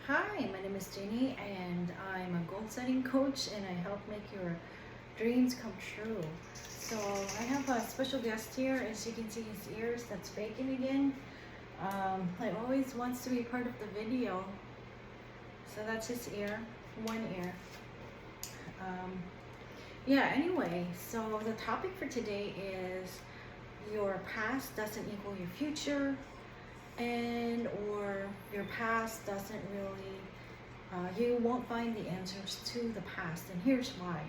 Hi, my name is Jenny and I'm a goal setting coach and I help make your dreams come true. So I have a special guest here. As you can see his ears, that's faking again. He always wants to be part of the video. So that's his ear, one ear. Anyway, so the topic for today is your past doesn't equal your future, and or your past doesn't really you won't find the answers to the past, and here's why.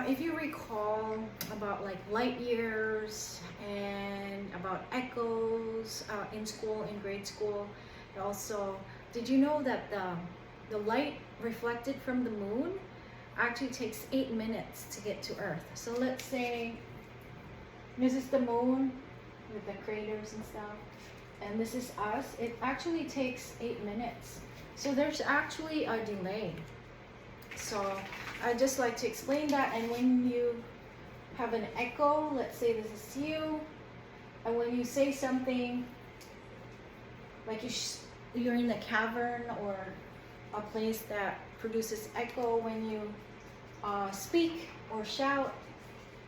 If you recall about like light years and about echoes in school, in grade school, also, did you know that the light reflected from the moon actually takes 8 minutes to get to Earth? So let's say this is the moon with the craters and stuff, and this is us. It actually takes 8 minutes. So there's actually a delay. So I just like to explain that. And when you have an echo, let's say this is you, and when you say something, like you're in a cavern or a place that produces echo, when you speak or shout,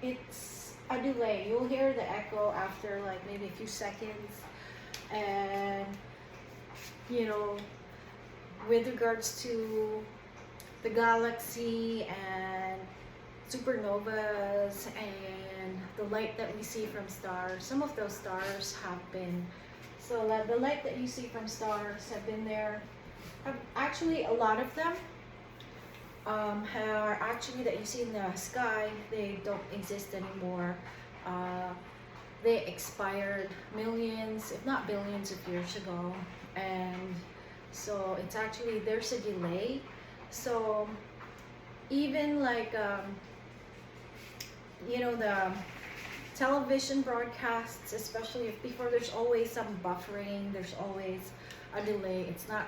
it's a delay. You'll hear the echo after like maybe a few seconds. And you know, with regards to the galaxy and supernovas and the light that we see from stars, some of those stars have been, so that the light that you see from stars have been there, actually a lot of them are actually that you see in the sky, they don't exist anymore. They expired millions, if not billions of years ago. And so it's actually, there's a delay. So even like the television broadcasts, especially if before, there's always some buffering, there's always a delay. It's not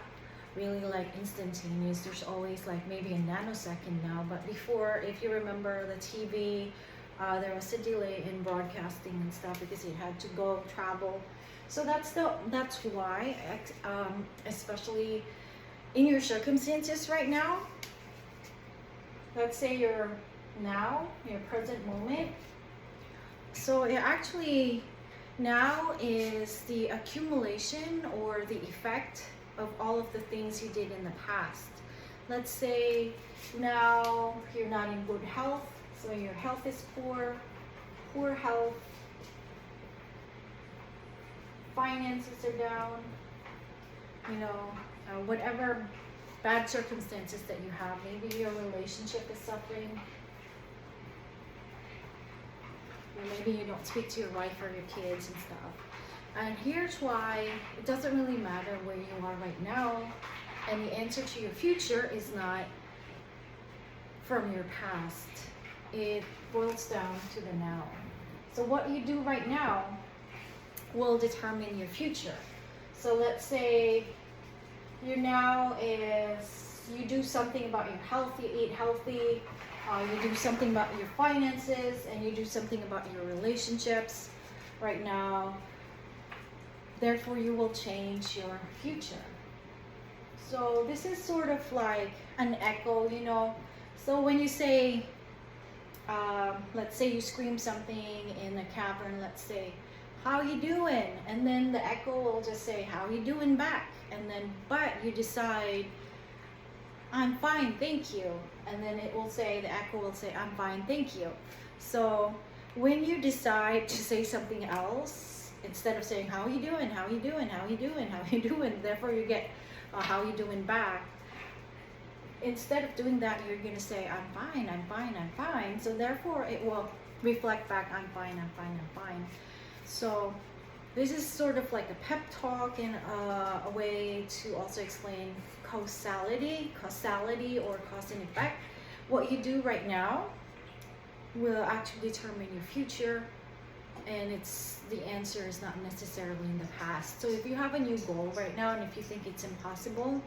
really like instantaneous. There's always like maybe a nanosecond now. But before, if you remember the TV, there was a delay in broadcasting and stuff because it had to go travel. So that's why, especially in your circumstances right now, let's say your present moment. So it actually now is the accumulation or the effect of all of the things you did in the past. Let's say now you're not in good health, so your health is poor health, finances are down, whatever bad circumstances that you have. Maybe your relationship is suffering, or maybe you don't speak to your wife or your kids and stuff. And here's why it doesn't really matter where you are right now, and the answer to your future is not from your past. It boils down to the now. So what you do right now will determine your future. So let's say your now is, you do something about your health, you eat healthy, you do something about your finances, and you do something about your relationships right now. Therefore, you will change your future. So this is sort of like an echo, So when you say, let's say you scream something in a cavern, let's say, "How you doing?" And then the echo will just say, "How you doing?" back. And then, but you decide, "I'm fine, thank you." And then it will say, the echo will say, "I'm fine, thank you." So when you decide to say something else, instead of saying, "How you doing? How you doing? How you doing? How you doing?" Therefore you get "How you doing?" back. Instead of doing that, you're going to say, "I'm fine, I'm fine, I'm fine." So therefore it will reflect back, "I'm fine, I'm fine, I'm fine." So this is sort of like a pep talk and a way to also explain causality or cause and effect. What you do right now will actually determine your future, and the answer is not necessarily in the past. So if you have a new goal right now and if you think it's impossible,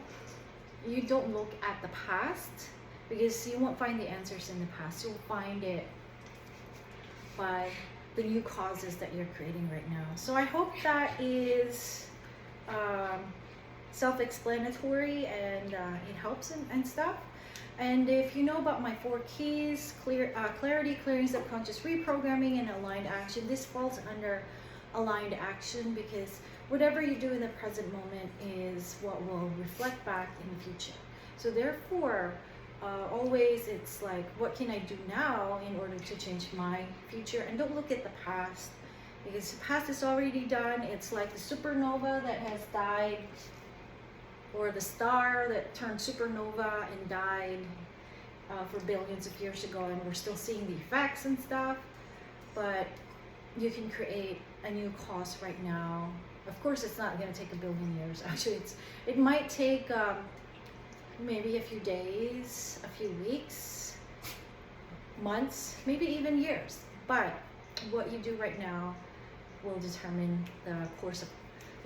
you don't look at the past, because you won't find the answers in the past. You'll find it by the new causes that you're creating right now. So I hope that is self-explanatory, and it helps and stuff. And if you know about my 4 keys, clarity, clearing, subconscious reprogramming, and aligned action, this falls under aligned action, because whatever you do in the present moment is what will reflect back in the future. So therefore, always it's like, what can I do now in order to change my future? And don't look at the past, because the past is already done. It's like the supernova that has died, or the star that turned supernova and died for billions of years ago, and we're still seeing the effects and stuff. But you can create a new cause right now. Of course, it's not going to take a billion years. Actually, it might take maybe a few days, a few weeks, months, maybe even years. But what you do right now will determine the course of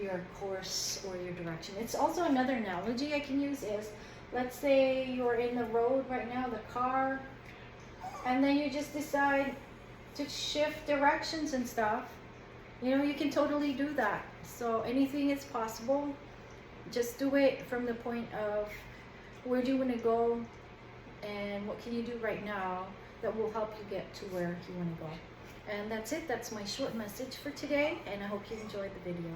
your course or your direction. It's also another analogy I can use is, let's say you're in the road right now, the car, and then you just decide to shift directions and stuff. You know, you can totally do that. So anything is possible. Just do it from the point of, where do you want to go, and what can you do right now that will help you get to where you want to go. And that's it. That's my short message for today, and I hope you enjoyed the video.